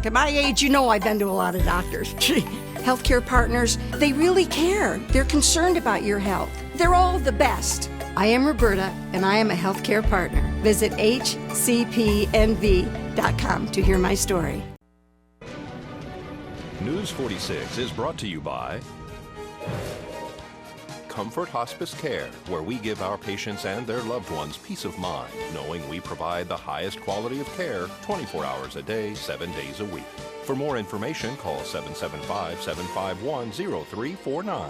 At my age, you know I've been to a lot of doctors. Healthcare partners, they really care. They're concerned about your health. They're all the best. I am Roberta, and I am a healthcare partner. Visit hcpnv.com to hear my story. News 46 is brought to you by Comfort Hospice Care, where we give our patients and their loved ones peace of mind, knowing we provide the highest quality of care 24 hours a day, 7 days a week. For more information, call 775-751-0349.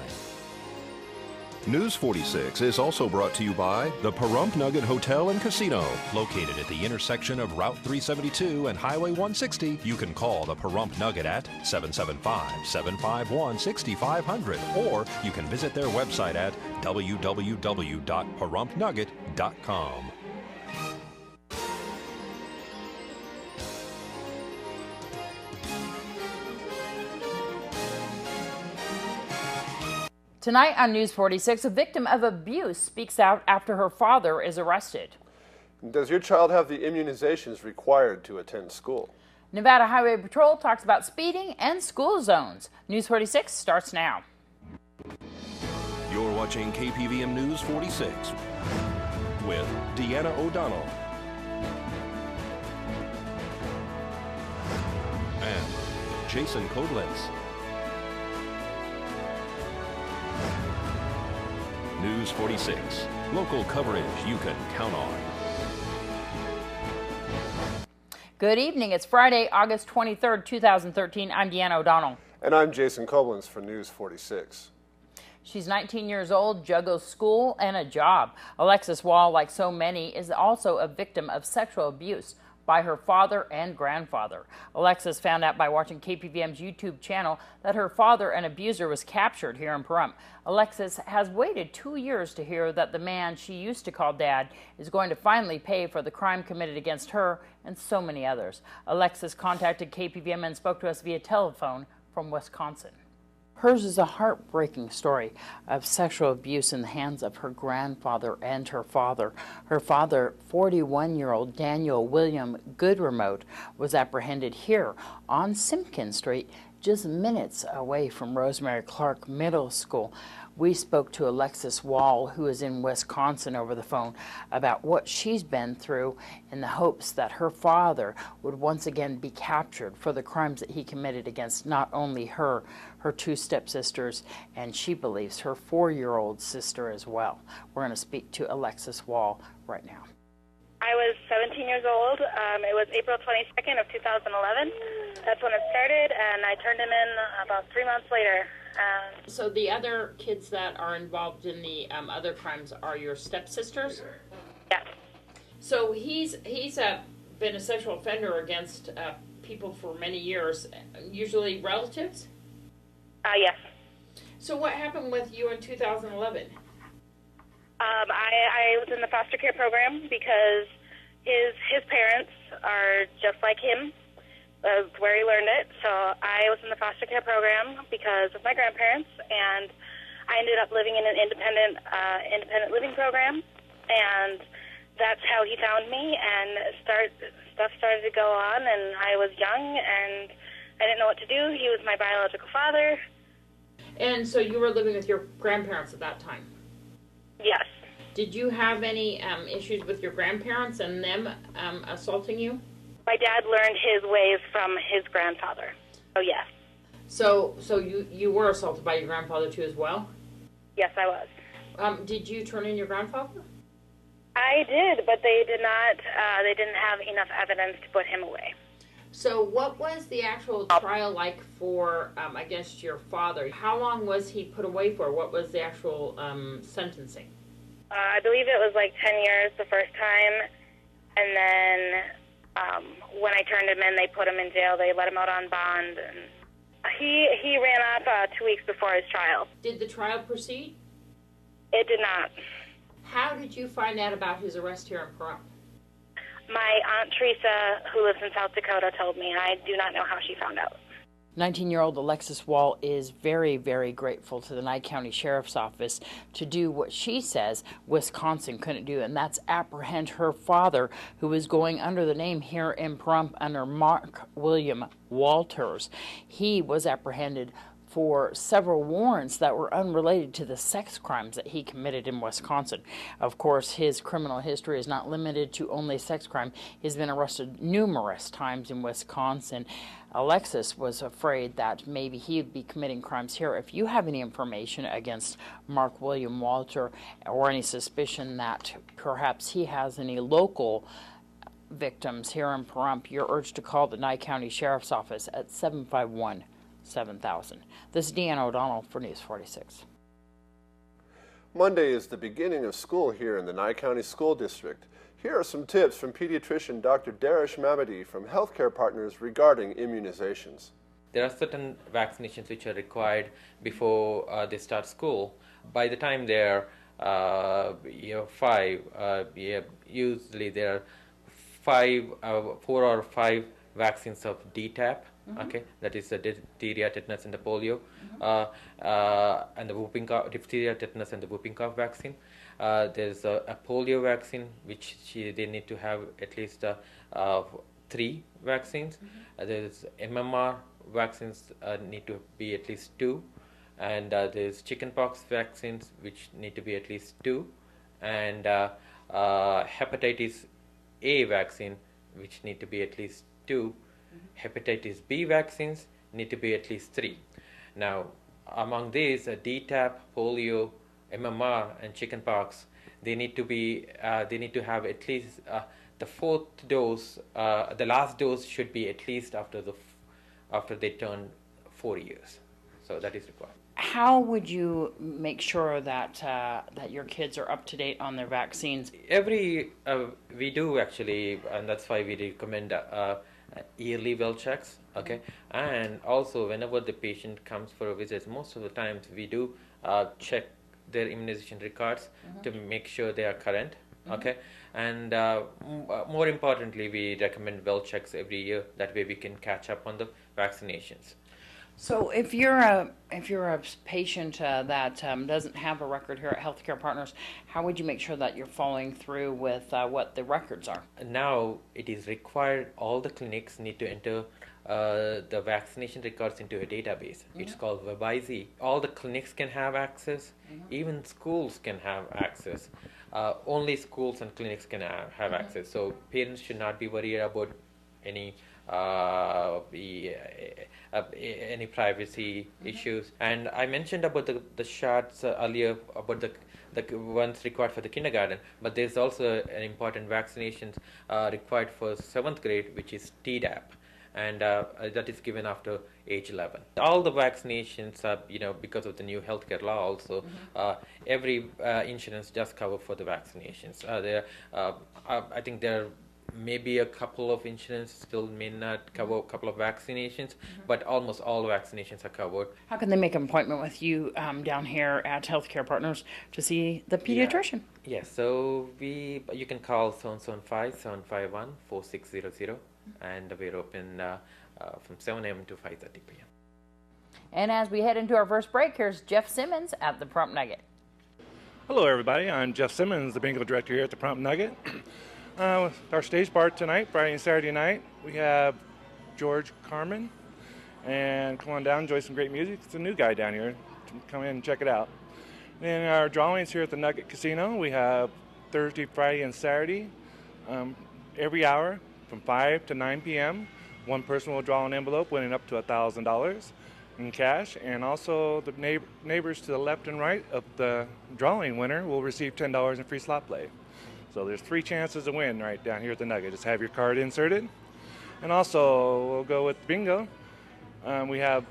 News 46 is also brought to you by the Pahrump Nugget Hotel and Casino. Located at the intersection of Route 372 and Highway 160, you can call the Pahrump Nugget at 775-751-6500, or you can visit their website at www.pahrumpnugget.com. Tonight on News 46, a victim of abuse speaks out after her father is arrested. Does your child have the immunizations required to attend school? Nevada Highway Patrol talks about speeding and school zones. News 46 starts now. You're watching KPVM News 46 with Deanna O'Donnell and Jason Koblenz. News 46, local coverage you can count on. Good evening. It's Friday, August 23rd, 2013. I'm Deanna O'Donnell. And I'm Jason Koblenz for News 46. She's 19 years old, juggles school and a job. Alexis Wall, like so many, is also a victim of sexual abuse by her father and grandfather. Alexis found out by watching KPVM's YouTube channel that her father, an abuser, was captured here in Pahrump. Alexis has waited 2 years to hear that the man she used to call Dad is going to finally pay for the crime committed against her and so many others. Alexis contacted KPVM and spoke to us via telephone from Wisconsin. Hers is a heartbreaking story of sexual abuse in the hands of her grandfather and her father. Her father, 41-year-old Daniel William Goodremote, was apprehended here on Simpkins Street, just minutes away from Rosemary Clark Middle School. We spoke to Alexis Wall, who is in Wisconsin, over the phone about what she's been through in the hopes that her father would once again be captured for the crimes that he committed against not only her two stepsisters, and she believes her 4-year-old sister as well. We're going to speak to Alexis Wall right now. I was 17 years old. It was April 22nd of 2011. That's when it started, and I turned him in about 3 months later. So the other kids that are involved in the other crimes are your stepsisters? Yes. So he's been a sexual offender against people for many years, usually relatives? Yes. So what happened with you in 2011? I was in the foster care program because his parents are just like him. That's where he learned it. So I was in the foster care program because of my grandparents, and I ended up living in an independent living program, and that's how he found me. And stuff started to go on, and I was young, and I didn't know what to do. He was my biological father. And so you were living with your grandparents at that time? Yes. Did you have any issues with your grandparents and them assaulting you? My dad learned his ways from his grandfather. Oh, yes. So you were assaulted by your grandfather too as well? Yes, I was. Did you turn in your grandfather? I did, but they did not. They didn't have enough evidence to put him away. So what was the actual trial like for against your father? How long was he put away for? What was the actual sentencing? I believe it was like 10 years the first time, and then when I turned him in, they put him in jail. They let him out on bond, and he ran off 2 weeks before his trial. Did the trial proceed? It did not. How did you find out about his arrest here in Pahrump? My Aunt Teresa, who lives in South Dakota, told me. I do not know how she found out. 19-year-old Alexis Wall is very, very grateful to the Nye County Sheriff's Office to do what she says Wisconsin couldn't do, and that's apprehend her father, who is going under the name here in Pahrump under Mark William Walters. He was apprehended for several warrants that were unrelated to the sex crimes that he committed in Wisconsin. Of course, his criminal history is not limited to only sex crime. He's been arrested numerous times in Wisconsin. Alexis was afraid that maybe he'd be committing crimes here. If you have any information against Mark William Walter or any suspicion that perhaps he has any local victims here in Pahrump, you're urged to call the Nye County Sheriff's Office at 751-7000. This is Deanna O'Donnell for News 46. Monday is the beginning of school here in the Nye County School District. Here are some tips from pediatrician Dr. Darish Mamadi from Healthcare Partners regarding immunizations. There are certain vaccinations which are required before they start school. By the time they're year 5, usually there are 4 or 5 vaccines of DTaP. Okay, that is the diphtheria, tetanus, and the polio, and the whooping cough, diphtheria, tetanus, and the whooping cough vaccine. There's a polio vaccine, which they need to have at least 3 vaccines. There's MMR vaccines need to be at least 2, and there's chickenpox vaccines which need to be at least 2, and hepatitis A vaccine which need to be at least 2. Hepatitis B vaccines need to be at least 3. Now, among these, DTaP, polio, MMR, and chickenpox, they need to have at least the 4th dose. The last dose should be at least after they turn 4 years. So that is required. How would you make sure that that your kids are up to date on their vaccines? We do actually, and that's why we recommend yearly well checks. Okay, and also whenever the patient comes for a visit, most of the times we do check their immunization records to make sure they are current. Okay, and more importantly, we recommend well checks every year. That way we can catch up on the vaccinations. So if you're a patient that doesn't have a record here at Healthcare Partners, how would you make sure that you're following through with what the records are? Now it is required. All the clinics need to enter the vaccination records into a database. It's called WebIZ. All the clinics can have access. Even schools can have access. Only schools and clinics can have access. So parents should not be worried about any privacy issues. And I mentioned about the shots earlier about the ones required for the kindergarten, but there's also an important vaccinations required for 7th grade, which is Tdap, and that is given after age 11. All the vaccinations are, because of the new healthcare law also, every insurance does cover for the vaccinations. I think there are maybe a couple of insurances still may not cover a couple of vaccinations, but almost all vaccinations are covered. How can they make an appointment with you down here at Healthcare Partners to see the pediatrician? Yes, so you can call 775-751-4600, and we're open from 7 a.m. to 5:30 p.m. And as we head into our first break, here's Jeff Simmons at the Pahrump Nugget. Hello, everybody. I'm Jeff Simmons, the bingo director here at the Pahrump Nugget. Our stage bar tonight, Friday and Saturday night, we have George Carmen, and come on down, enjoy some great music. It's a new guy down here. Come in and check it out. And our drawings here at the Nugget Casino, we have Thursday, Friday, and Saturday, every hour from 5 to 9 p.m. One person will draw an envelope winning up to $1,000 in cash, and also the neighbors to the left and right of the drawing winner will receive $10 in free slot play. So there's 3 chances to win right down here at the Nugget. Just have your card inserted. And also, we'll go with bingo. We have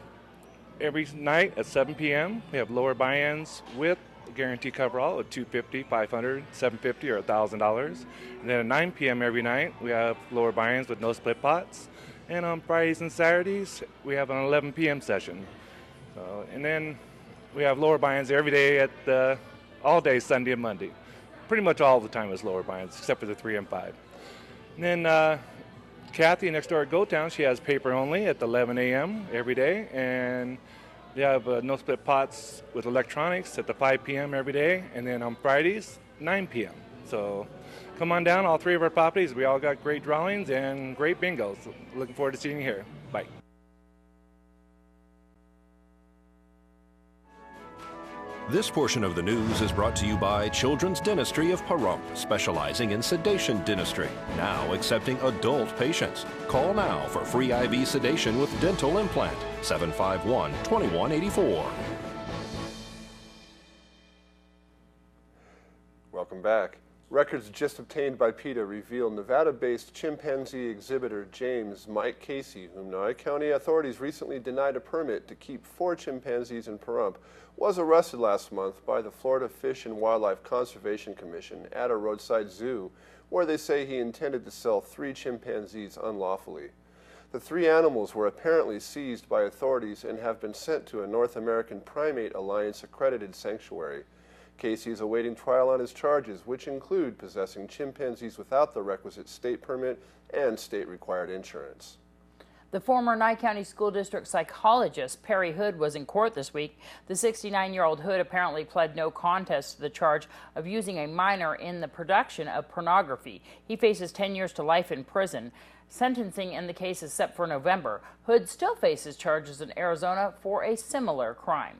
every night at 7 p.m. we have lower buy-ins with guaranteed coverall of $250, $500, $750, or $1,000. And then at 9 p.m. every night, we have lower buy-ins with no split pots. And on Fridays and Saturdays, we have an 11 p.m. session. And then we have lower buy-ins every day at all day Sunday and Monday. Pretty much all the time is lower buy-ins, except for the 3 and 5. And then Kathy next door at Go Town, she has paper only at 11 a.m. every day, and they have no split pots with electronics at the 5 p.m. every day, and then on Fridays, 9 p.m. So come on down, all three of our properties. We all got great drawings and great bingos. Looking forward to seeing you here. Bye. This portion of the news is brought to you by Children's Dentistry of Pahrump, specializing in sedation dentistry, now accepting adult patients. Call now for free IV sedation with dental implant, 751-2184. Welcome back. Records just obtained by PETA reveal Nevada-based chimpanzee exhibitor James Mike Casey, whom Nye County authorities recently denied a permit to keep 4 chimpanzees in Pahrump, was arrested last month by the Florida Fish and Wildlife Conservation Commission at a roadside zoo, where they say he intended to sell 3 chimpanzees unlawfully. The 3 animals were apparently seized by authorities and have been sent to a North American Primate Alliance accredited sanctuary. Casey is awaiting trial on his charges, which include possessing chimpanzees without the requisite state permit and state-required insurance. The former Nye County School District psychologist Perry Hood was in court this week. The 69-year-old Hood apparently pled no contest to the charge of using a minor in the production of pornography. He faces 10 years to life in prison. Sentencing in the case is set for November. Hood still faces charges in Arizona for a similar crime.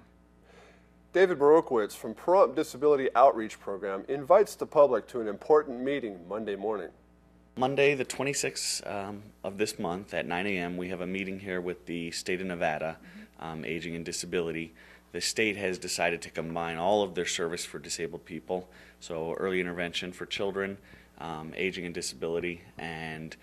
David Borowkowitz from Pahrump Disability Outreach Program invites the public to an important meeting Monday morning. Monday, the 26th of this month at 9 a.m., we have a meeting here with the state of Nevada, Aging and Disability. The state has decided to combine all of their service for disabled people, so early intervention for children, aging and disability, and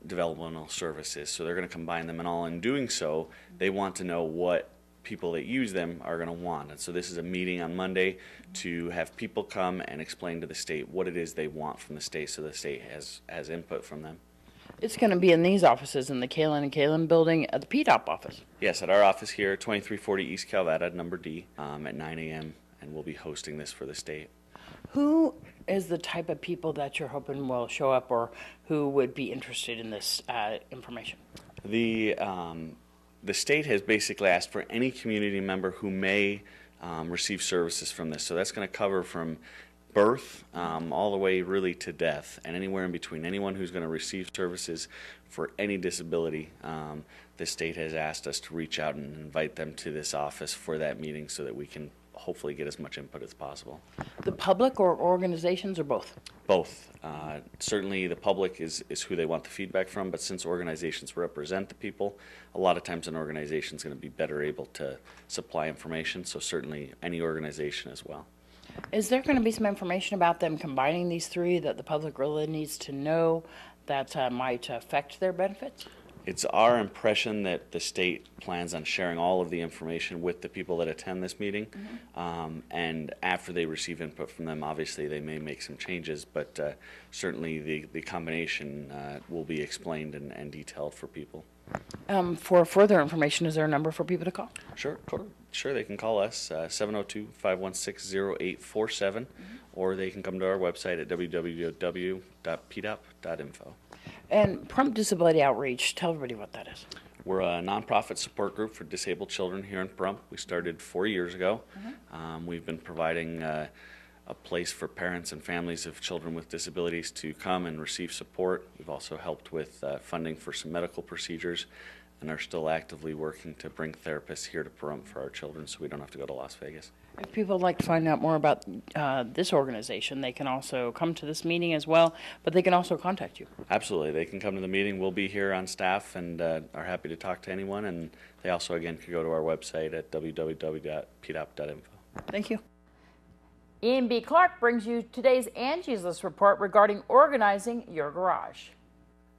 developmental services. So they're going to combine them, and all in doing so, they want to know what people that use them are going to want. And so this is a meeting on Monday to have people come and explain to the state what it is they want from the state, so the state has input from them. It's going to be in these offices in the Kalen and Kalen building at the PDOP office. Yes, at our office here, 2340 East Calvada, number D, at 9 a.m., and we'll be hosting this for the state. Who is the type of people that you're hoping will show up, or who would be interested in this information? The state has basically asked for any community member who may receive services from this. So that's going to cover from birth all the way really to death, and anywhere in between. Anyone who's going to receive services for any disability, the state has asked us to reach out and invite them to this office for that meeting so that we can hopefully get as much input as possible. The public or organizations, or both? Both. Certainly the public is who they want the feedback from, but since organizations represent the people, a lot of times an organization is going to be better able to supply information, so certainly any organization as well. Is there going to be some information about them combining these 3 that the public really needs to know that might affect their benefits? It's our impression that the state plans on sharing all of the information with the people that attend this meeting, and after they receive input from them, obviously they may make some changes, but certainly the combination will be explained and detailed for people. For further information, is there a number for people to call? Sure, they can call us, 702-516-0847, or they can come to our website at www.pdop.info. And Pahrump Disability Outreach, tell everybody what that is. We're a nonprofit support group for disabled children here in Pahrump. We started 4 years ago. We've been providing a place for parents and families of children with disabilities to come and receive support. We've also helped with funding for some medical procedures, and are still actively working to bring therapists here to Pahrump for our children so we don't have to go to Las Vegas. If people would like to find out more about this organization, they can also come to this meeting as well, but they can also contact you. Absolutely. They can come to the meeting. We'll be here on staff and are happy to talk to anyone. And they also, again, can go to our website at www.pdop.info. Thank you. Ian B. Clark brings you today's Angie's List report regarding organizing your garage.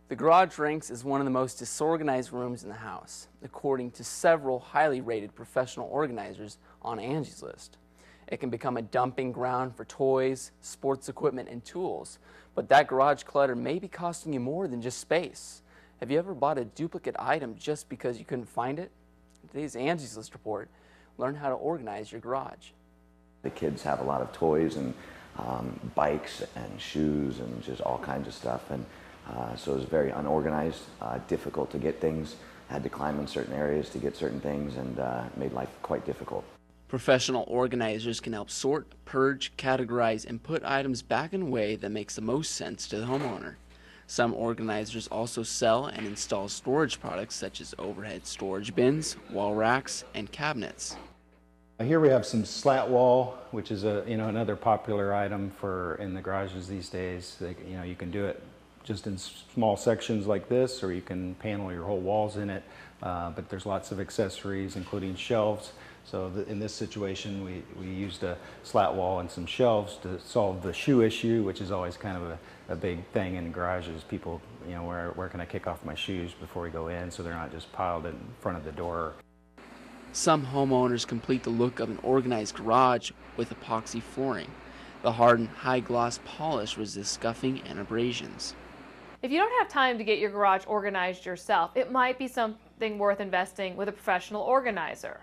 The garage ranks as one of the most disorganized rooms in the house, according to several highly rated professional organizers on Angie's List. It can become a dumping ground for toys, sports equipment, and tools, but that garage clutter may be costing you more than just space. Have you ever bought a duplicate item just because you couldn't find it? In today's Angie's List report, learn how to organize your garage. The kids have a lot of toys and bikes and shoes and just all kinds of stuff, and So it was very unorganized, difficult to get things, had to climb in certain areas to get certain things, and made life quite difficult. Professional organizers can help sort, purge, categorize, and put items back in a way that makes the most sense to the homeowner. Some organizers also sell and install storage products such as overhead storage bins, wall racks, and cabinets. Here we have some slat wall, which is another popular item in the garages these days. You can do it just in small sections like this, or you can panel your whole walls in it. But there's lots of accessories, including shelves. So in this situation, we used a slat wall and some shelves to solve the shoe issue, which is always kind of a big thing in garages. People, where can I kick off my shoes before we go in, so they're not just piled in front of the door. Some homeowners complete the look of an organized garage with epoxy flooring. The hardened high-gloss polish resists scuffing and abrasions. If you don't have time to get your garage organized yourself, it might be something worth investing with a professional organizer.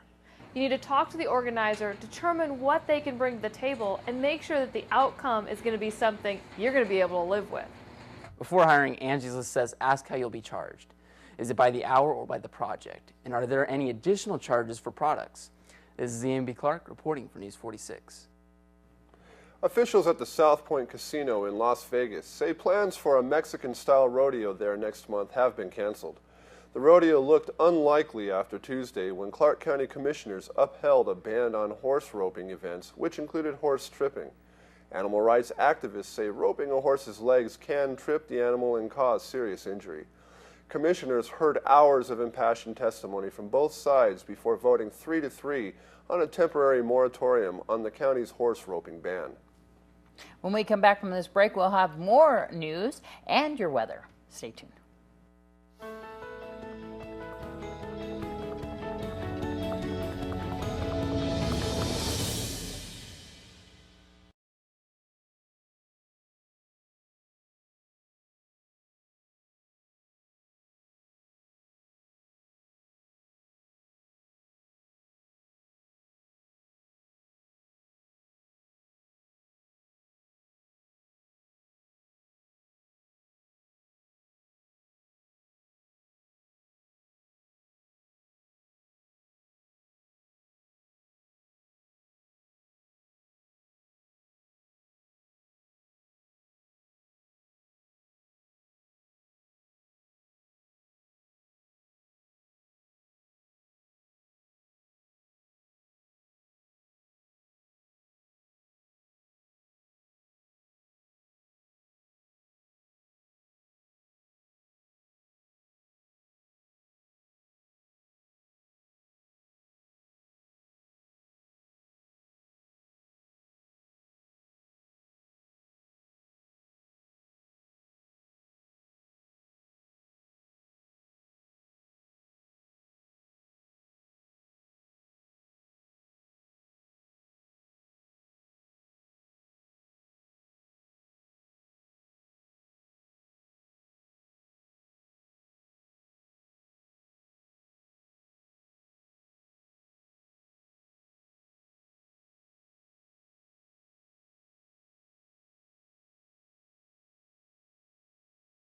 You need to talk to the organizer, determine what they can bring to the table, and make sure that the outcome is going to be something you're going to be able to live with. Before hiring, Angie's List says ask how you'll be charged. Is it by the hour or by the project? And are there any additional charges for products? This is Ian B. Clark reporting for News 46. Officials at the South Point Casino in Las Vegas say plans for a Mexican-style rodeo there next month have been canceled. The rodeo looked unlikely after Tuesday when Clark County commissioners upheld a ban on horse roping events, which included horse tripping. Animal rights activists say roping a horse's legs can trip the animal and cause serious injury. Commissioners heard hours of impassioned testimony from both sides before voting 3-3 on a temporary moratorium on the county's horse roping ban. When we come back from this break, we'll have more news and your weather. Stay tuned.